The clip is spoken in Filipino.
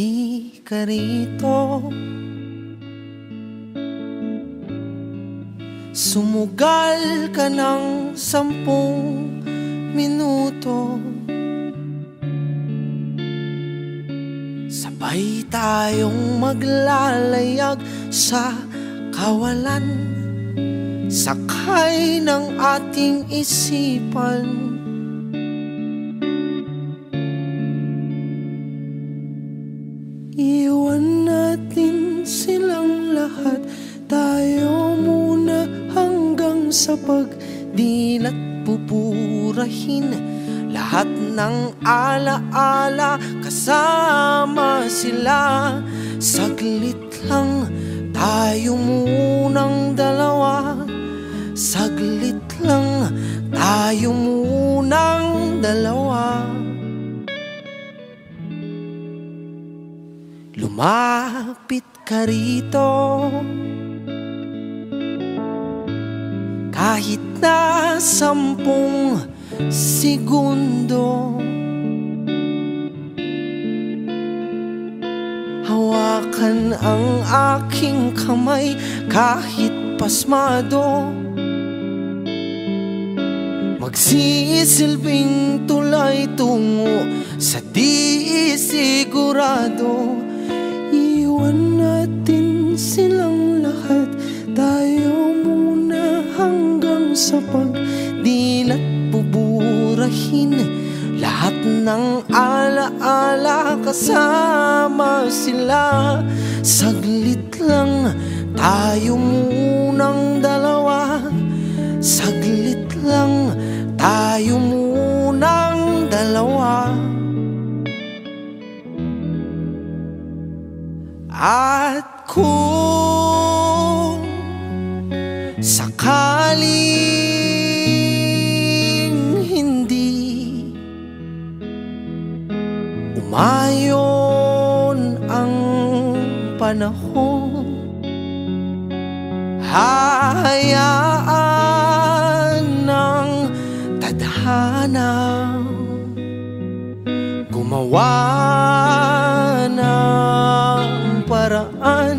di ka rito. Sumugal ka ng 10 minuto. Sabay tayong maglalayag sa kawalan, sakay ng ating isipan. Iwan natin silang lahat, tayo muna hanggang sa pagdilat. Pupurahin lahat ng alaala, kasama sila. Saglit lang tayo munang dalawa, saglit lang tayo munang dalawa. Lumapit ka rito, kahit na 10 segundo. Hawakan ang aking kamay kahit pasmado. Magsisilbing tulay tungo sa di sigurado. Iwan natin silang lahat, tayo muna hanggang sa pagdilat. Pupurahin lahat ng alaala, kasama sila. Saglit lang tayo munang dalawa, saglit lang tayo munang dalawa. At kung sakaling umayon ang panahon, hahayaan ng tadhana gumawa ng paraan